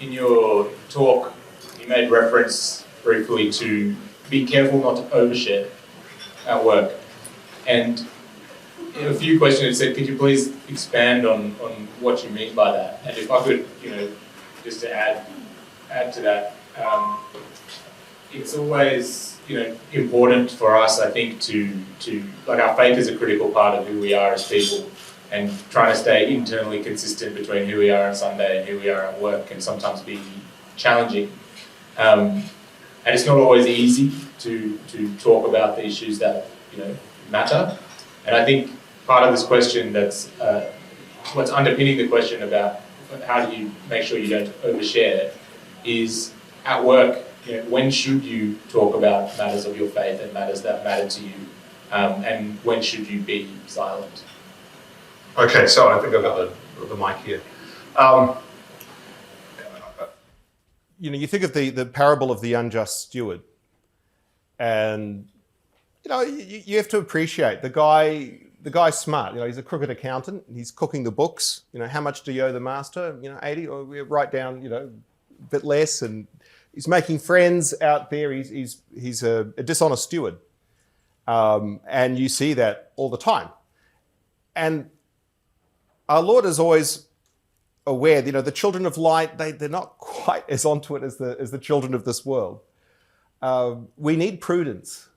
in your talk, you made reference briefly to be careful not to overshare at work. And in a few questions it said, could you please expand on what you mean by that? And if I could, just to add to that, it's always, important for us, I think, to like, our faith is a critical part of who we are as people, and trying to stay internally consistent between who we are on Sunday and who we are at work can sometimes be challenging. And it's not always easy to talk about the issues that, matter. And I think part of this question that's what's underpinning the question about how do you make sure you don't overshare is at work, when should you talk about matters of your faith and matters that matter to you, and when should you be silent? Okay, so I think I've got the mic here. You think of the parable of the unjust steward, and you have to appreciate the guy's smart. He's a crooked accountant. He's cooking the books. How much do you owe the master? 80, or we write down, a bit less, and he's making friends out there. He's a dishonest steward, and you see that all the time. And our Lord is always aware. The children of light, they're not quite as onto it as the children of this world. We need prudence.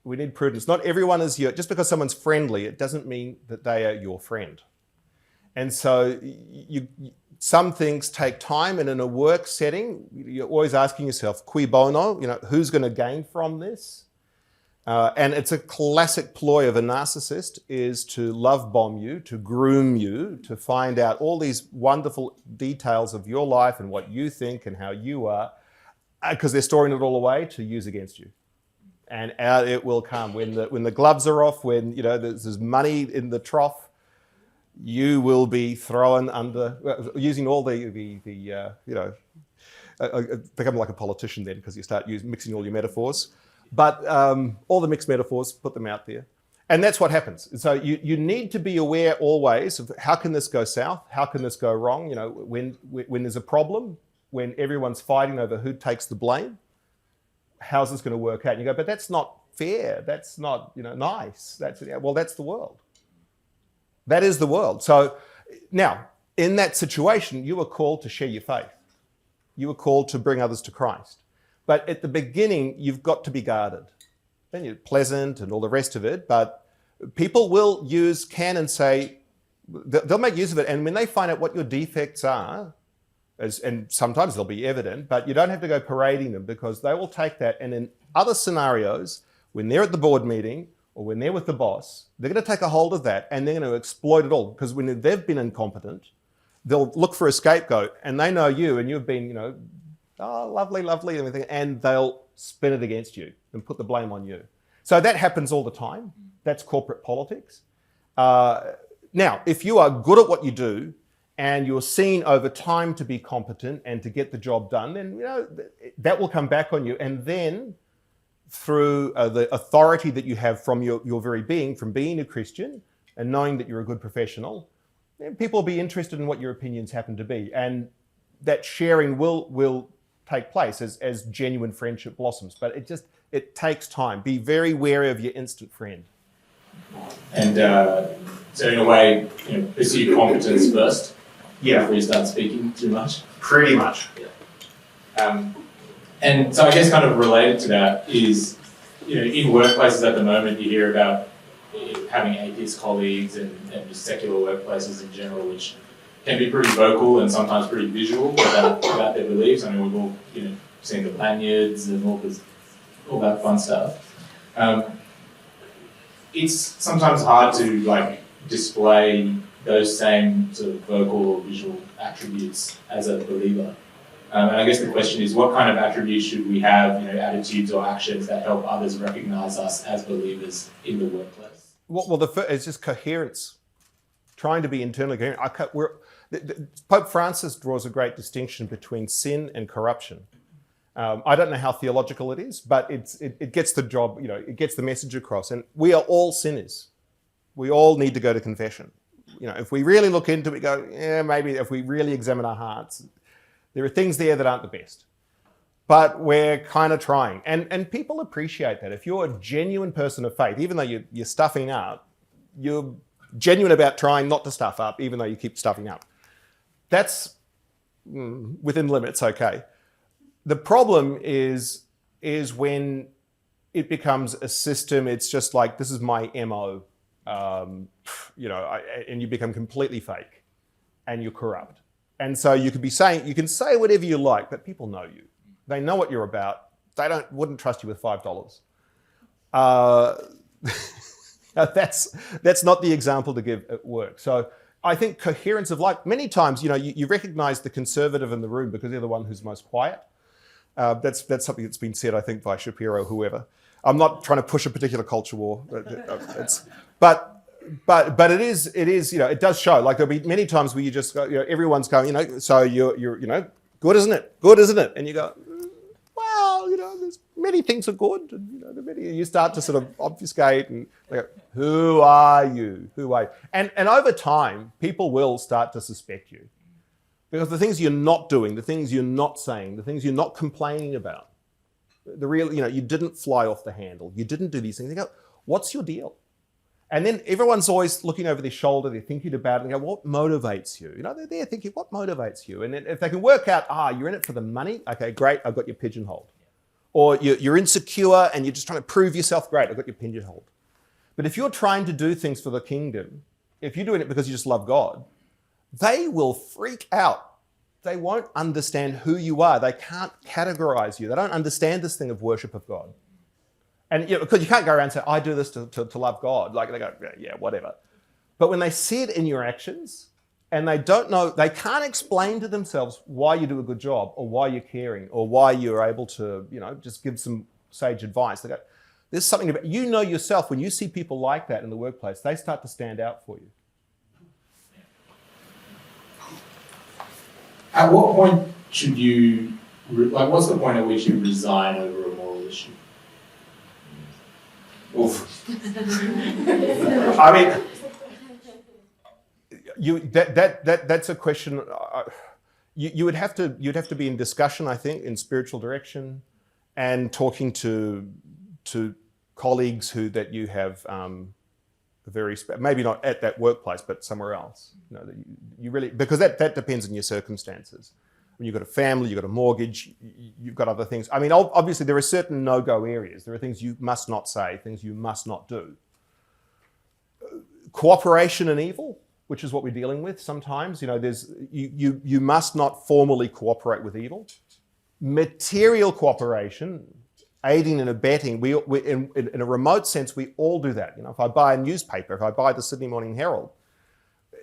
We need prudence. Not everyone is just because someone's friendly, it doesn't mean that they are your friend. And so some things take time, and in a work setting, you're always asking yourself, cui bono, who's going to gain from this? And it's a classic ploy of a narcissist is to love bomb you, to groom you, to find out all these wonderful details of your life and what you think and how you are, because they're storing it all away to use against you. And out it will come. When the gloves are off, when there's money in the trough, you will be thrown under, using all become like a politician then, because you start mixing all your metaphors. But all the mixed metaphors, put them out there. And that's what happens. So you need to be aware always of how can this go south? How can this go wrong? When there's a problem, when everyone's fighting over who takes the blame, how's this going to work out? And you go, but that's not fair. That's not, nice. That's the world. That is the world. So now, in that situation, you were called to share your faith. You were called to bring others to Christ. But at the beginning, you've got to be guarded. Then you're pleasant and all the rest of it, but people will can and say, they'll make use of it. And when they find out what your defects are, and sometimes they'll be evident, but you don't have to go parading them, because they will take that, and in other scenarios, when they're at the board meeting or when they're with the boss, they're going to take a hold of that and they're going to exploit it all, because when they've been incompetent, they'll look for a scapegoat, and they know you, and you've been, oh, lovely, and everything, and they'll spin it against you and put the blame on you. So that happens all the time. That's corporate politics. Now, if you are good at what you do, and you're seen over time to be competent and to get the job done, then that will come back on you. And then through the authority that you have from your very being, from being a Christian and knowing that you're a good professional, people will be interested in what your opinions happen to be. And that sharing will take place as genuine friendship blossoms. But it takes time. Be very wary of your instant friend. And so in a way, pursue competence first. Yeah. Before you start speaking too much. Pretty much. Yeah. And so I guess kind of related to that is, in workplaces at the moment, you hear about having atheist colleagues and just secular workplaces in general, which can be pretty vocal and sometimes pretty visual about their beliefs. I mean, we've all, seen the lanyards and all that fun stuff. It's sometimes hard to display those same sort of vocal or visual attributes as a believer. And I guess the question is, what kind of attributes should we have, attitudes or actions that help others recognize us as believers in the workplace? Well, it's just coherence. Trying to be internally coherent. Pope Francis draws a great distinction between sin and corruption. I don't know how theological it is, but it gets the job, it gets the message across. And we are all sinners. We all need to go to confession. If we really look into it, we go, yeah, maybe if we really examine our hearts, There are things there that aren't the best. But we're kind of trying. And people appreciate that. If you're a genuine person of faith, even though you're stuffing up, you're genuine about trying not to stuff up, even though you keep stuffing up. That's within limits, okay. The problem is when it becomes a system. It's just like, this is my MO, and you become completely fake and you're corrupt. And so you can say whatever you like, but people know you. They know what you're about. They wouldn't trust you with $5. That's not the example to give at work. So I think coherence of life, many times, you recognize the conservative in the room because they're the one who's most quiet. That's something that's been said, I think, by Shapiro or whoever. I'm not trying to push a particular culture war. But it is, it does show. Like there'll be many times where you just go, everyone's going, so you're good, isn't it? Good, isn't it? And you go, well, there's many things are good. And, you start to sort of obfuscate and they go, who are you? Who are you? And over time, people will start to suspect you. Because the things you're not doing, the things you're not saying, the things you're not complaining about, the real, you didn't fly off the handle. You didn't do these things. They go, what's your deal? And then everyone's always looking over their shoulder. They're thinking about it and they go, what motivates you? They're there thinking, what motivates you? And if they can work out, you're in it for the money. Okay, great. I've got you pigeonholed. Or you're insecure and you're just trying to prove yourself. Great. I've got you pigeonholed. But if you're trying to do things for the kingdom, if you're doing it because you just love God, they will freak out. They won't understand who you are. They can't categorize you. They don't understand this thing of worship of God. And because you can't go around and say, I do this to love God. Like they go, yeah, whatever. But when they see it in your actions and they don't know, they can't explain to themselves why you do a good job or why you're caring or why you're able to, just give some sage advice. They go, there's something about, yourself, when you see people like that in the workplace, they start to stand out for you. At what point should you, what's the point at which you resign over a moral issue? Oof. I mean, that's a question. You'd have to be in discussion, I think, in spiritual direction, and talking to colleagues that you have maybe not at that workplace, but somewhere else. You really, because that depends on your circumstances. When you've got a family, you've got a mortgage, you've got other things. I mean, obviously there are certain no-go areas. There are things you must not say, things you must not do. Cooperation in evil, which is what we're dealing with sometimes. You must not formally cooperate with evil. Material cooperation, aiding and abetting, we in a remote sense, we all do that. If I buy a newspaper, if I buy the Sydney Morning Herald,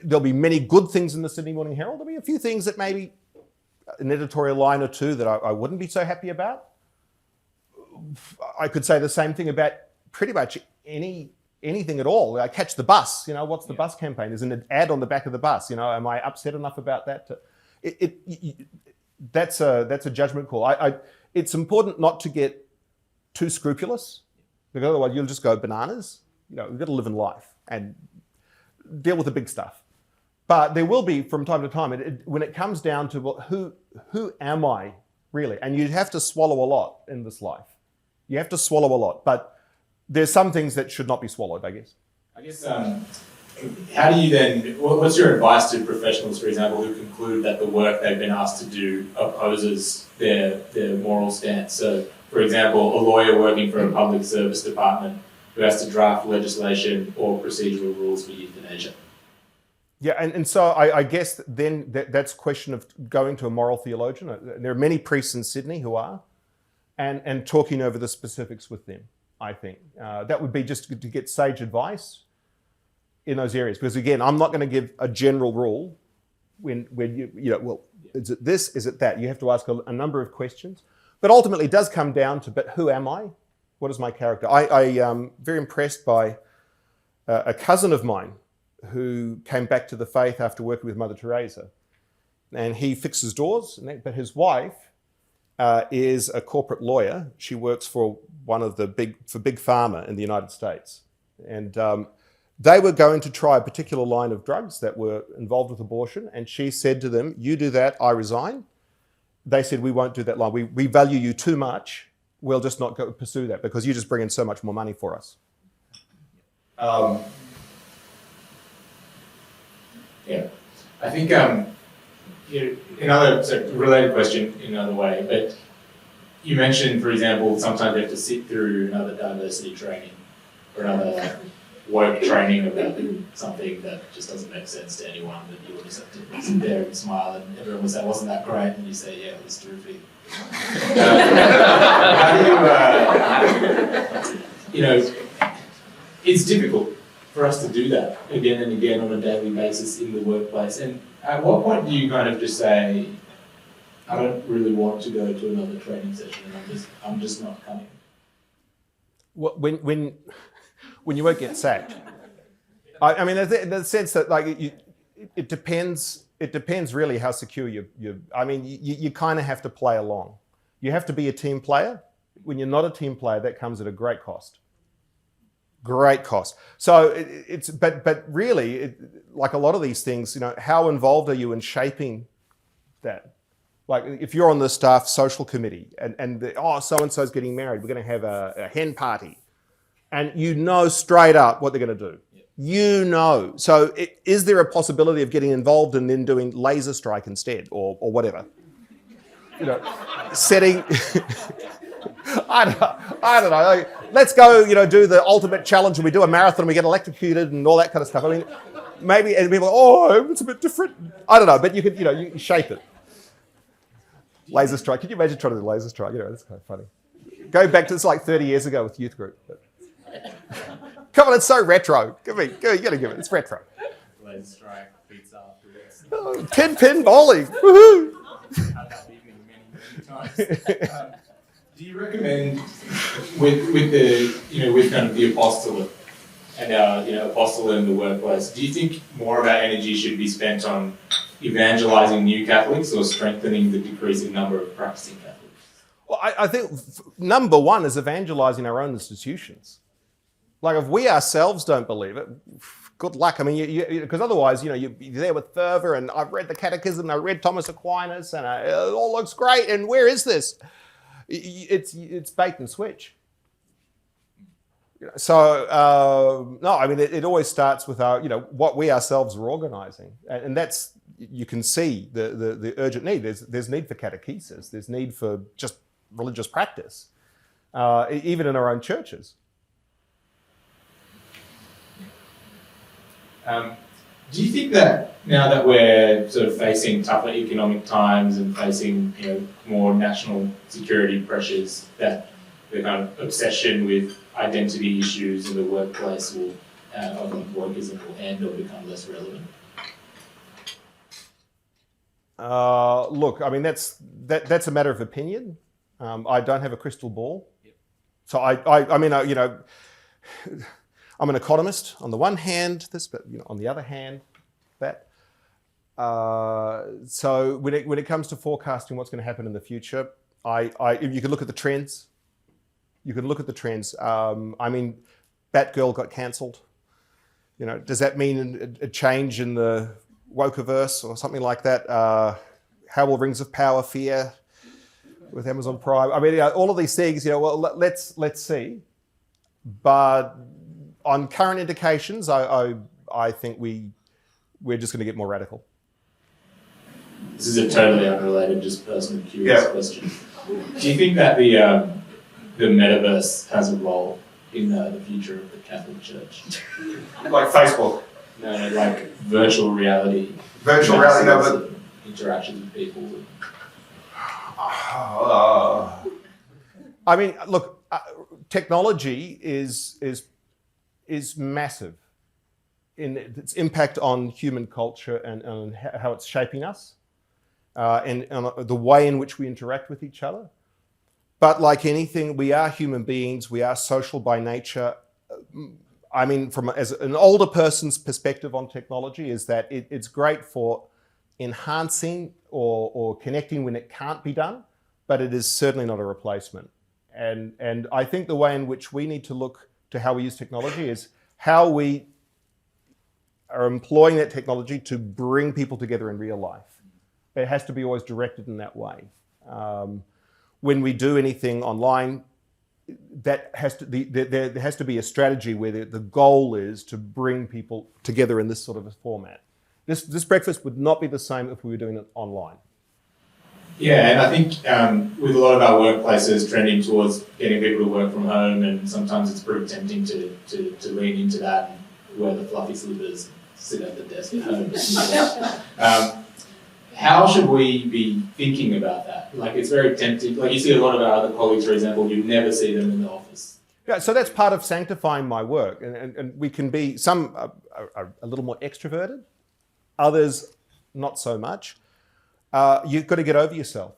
there'll be many good things in the Sydney Morning Herald. There'll be a few things that maybe an editorial line or two that I wouldn't be so happy about. I could say the same thing about pretty much anything at all. I catch the bus. What's the bus campaign? There's an ad on the back of the bus. Am I upset enough about that? That's a judgment call. It's important not to get too scrupulous, because otherwise you'll just go bananas. We've got to live in life and deal with the big stuff. But there will be, from time to time, when it comes down to who am I really? And you have to swallow a lot in this life. You have to swallow a lot. But there's some things that should not be swallowed, I guess. How do you then, what's your advice to professionals, for example, who conclude that the work they've been asked to do opposes their moral stance? So, for example, a lawyer working for a public service department who has to draft legislation or procedural rules for euthanasia. Yeah, and so I guess then that's a question of going to a moral theologian. There are many priests in Sydney who are, and talking over the specifics with them, I think. That would be just to get sage advice in those areas. Because again, I'm not going to give a general rule when is it this, is it that? You have to ask a number of questions. But ultimately it does come down to, but who am I? What is my character? I'm very impressed by a cousin of mine who came back to the faith after working with Mother Teresa. And he fixes doors, but his wife is a corporate lawyer. She works for Big Pharma in the United States. And they were going to try a particular line of drugs that were involved with abortion. And she said to them, you do that, I resign. they said, we won't do that line. We value you too much. We'll just not go pursue that because you just bring in so much more money for us. Yeah, I think another related question in another way, but you mentioned, for example, sometimes you have to sit through another diversity training or another work training about something that just doesn't make sense to anyone, that you will just have to sit there and smile and everyone will say, wasn't that great? And you say, yeah, it was terrific. How do you, it's difficult for us to do that again and again on a daily basis in the workplace. And at what point do you kind of just say, I don't really want to go to another training session and I'm just not coming? Well, when you won't get sacked, I mean, there's the sense that it depends. It depends really how secure you. I mean, you kind of have to play along. You have to be a team player. When you're not a team player, that comes at a great cost. Great cost. So but really, like a lot of these things, how involved are you in shaping that? Like if you're on the staff social committee and so-and-so's getting married, we're going to have a hen party. And straight up what they're going to do. So is there a possibility of getting involved and then doing laser strike instead or whatever? Setting... I don't know. Let's go, do the ultimate challenge and we do a marathon and we get electrocuted and all that kind of stuff. I mean, maybe, and people it's a bit different. I don't know, but you could, you shape it. Laser strike. Could you imagine trying to do laser strike? That's kind of funny. Go back to this like 30 years ago with youth group. Come on, it's so retro. You gotta give it. It's retro. Laser strike, pizza afterwards. 10-pin bowling. Woohoo! Had that evening many times. Do you recommend with kind of the apostolate and our apostle in the workplace, do you think more of our energy should be spent on evangelizing new Catholics or strengthening the decreasing number of practicing Catholics? Well, I think number one is evangelizing our own institutions. Like if we ourselves don't believe it, good luck. I mean, because otherwise, you're there with fervor and I've read the Catechism, and I read Thomas Aquinas, and it all looks great. And where is this? It's bait and switch. So no, I mean, it always starts with our, what we ourselves are organising, and that's, you can see the urgent need. There's need for catechesis. There's need for just religious practice, even in our own churches. Do you think that now that we're sort of facing tougher economic times and facing more national security pressures, that the kind of obsession with identity issues in the workplace will, wokeism will end or become less relevant? Look, I mean that's a matter of opinion. I don't have a crystal ball, so I mean I'm an economist on the one hand, but on the other hand, that. So when it comes to forecasting what's going to happen in the future, you can look at the trends. I mean, Batgirl got cancelled. Does that mean a change in the wokeverse or something like that? How will Rings of Power fare with Amazon Prime? I mean, all of these things. Well, let's see. But on current indications, I think we're just going to get more radical. This is a totally unrelated, just personal curious question. Do you think that the metaverse has a role in the future of the Catholic Church? Like Facebook? No, like virtual reality. Virtual reality, no, but interactions with people. I mean, look, technology is massive in its impact on human culture and how it's shaping us, and the way in which we interact with each other. But like anything, we are human beings. We are social by nature. I mean, as an older person's perspective on technology is that it's great for enhancing or connecting when it can't be done, but it is certainly not a replacement. And I think the way in which we need to look to how we use technology is how we are employing that technology to bring people together in real life. It has to be always directed in that way. When we do anything online, there has to be a strategy where the goal is to bring people together in this sort of a format. This breakfast would not be the same if we were doing it online. Yeah, and I think with a lot of our workplaces trending towards getting people to work from home, and sometimes it's pretty tempting to lean into that and wear the fluffy slippers, sit at the desk at home. How should we be thinking about that? Like, it's very tempting. Like, you see a lot of our other colleagues, for example, you never see them in the office. Yeah, so that's part of sanctifying my work, and we can be, some are a little more extroverted, others not so much. You've got to get over yourself.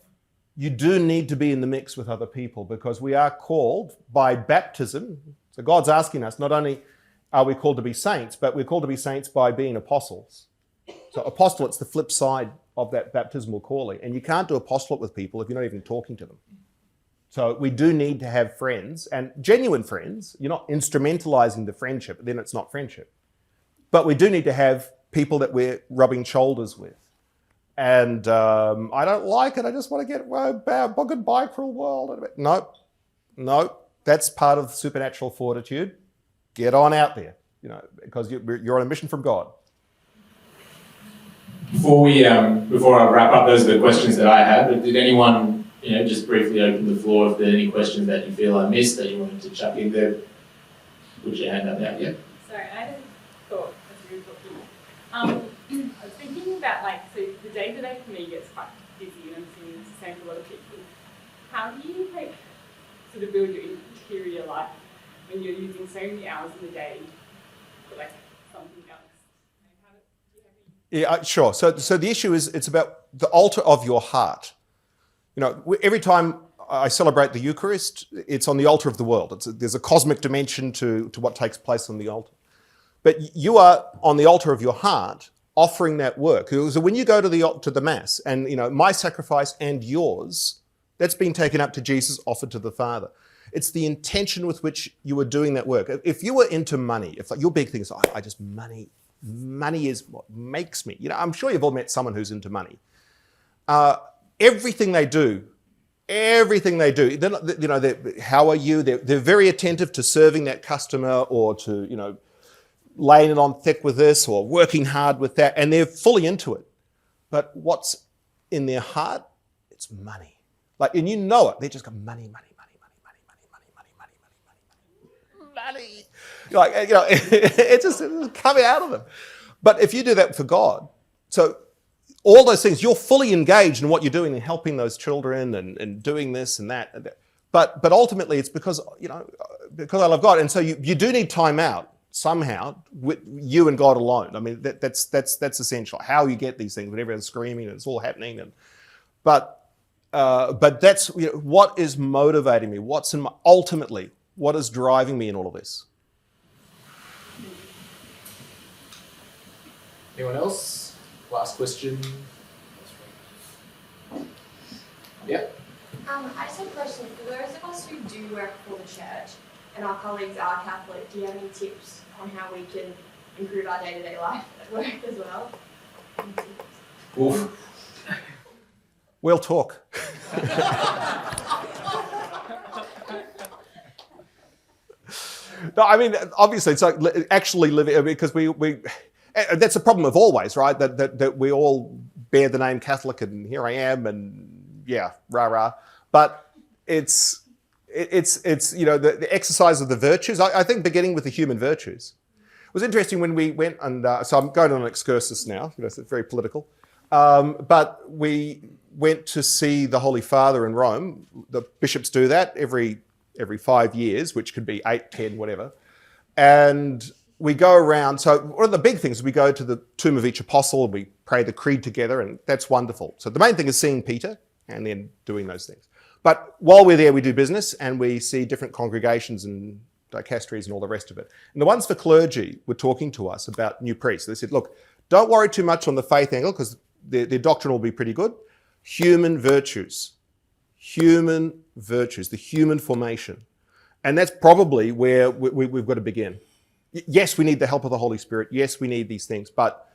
You do need to be in the mix with other people, because we are called by baptism. So God's asking us, not only are we called to be saints, but we're called to be saints by being apostles. So apostolate's the flip side of that baptismal calling. And you can't do apostolate with people if you're not even talking to them. So we do need to have friends, and genuine friends. You're not instrumentalizing the friendship, then it's not friendship. But we do need to have people that we're rubbing shoulders with. And I don't like it. I just want to get goodbye, cruel world. No, that's part of supernatural fortitude. Get on out there, because you're on a mission from God. Before I wrap up, those are the questions that I had. But did anyone, just briefly open the floor if there are any questions that you feel I missed that you wanted to chuck in there? Put your hand up now. Yeah. Sorry, I had a thought as you were talking. I was thinking about, so the day-to-day for me gets quite busy, and I'm assuming it's the same for a lot of people. How do you sort of build your interior life when you're using so many hours in the day for something else? Yeah, sure. So the issue is, it's about the altar of your heart. Every time I celebrate the Eucharist, it's on the altar of the world. There's a cosmic dimension to what takes place on the altar. But you are on the altar of your heart, offering that work. So when you go to the Mass, and my sacrifice and yours, that's been taken up to Jesus, offered to the Father. It's the intention with which you are doing that work. If you were into money, if your big thing is, money is what makes me. I'm sure you've all met someone who's into money. Everything they do. How are you? They're very attentive to serving that customer, or to laying it on thick with this, or working hard with that, and they're fully into it. But what's in their heart? It's money. And it. They just go money. It's just coming out of them. But if you do that for God, so all those things, you're fully engaged in what you're doing and helping those children and doing this and that. But ultimately, it's because I love God, and so you do need time out somehow with you and God alone. I mean, that's essential. How you get these things when everyone's screaming and it's all happening, but that's what is motivating me. Ultimately what is driving me in all of this. Anyone else? Last question. Yeah. I just have a question. For those of us who do work for the church and our colleagues are Catholic, do you have any tips on how we can improve our day-to-day life at work as well? Oof. We'll talk. No, I mean, obviously, it's actually living, because we that's a problem of always, right? That we all bear the name Catholic, and here I am, and yeah, rah. But it's the exercise of the virtues. I think beginning with the human virtues. It was interesting when we went, and so I'm going on an excursus now. So it's very political, but we went to see the Holy Father in Rome. The bishops do that every 5 years, which could be 8, 10, whatever. And we go around. So one of the big things, we go to the tomb of each apostle, and we pray the creed together, and that's wonderful. So the main thing is seeing Peter and then doing those things. But while we're there, we do business, and we see different congregations and dicasteries and all the rest of it. And the ones for clergy were talking to us about new priests. They said, look, don't worry too much on the faith angle, because their doctrine will be pretty good. Human virtues, the human formation. And that's probably where we've got to begin. Yes, we need the help of the Holy Spirit. Yes, we need these things. But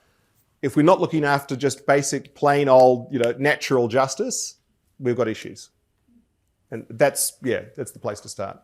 if we're not looking after just basic, plain old, natural justice, we've got issues. And that's the place to start.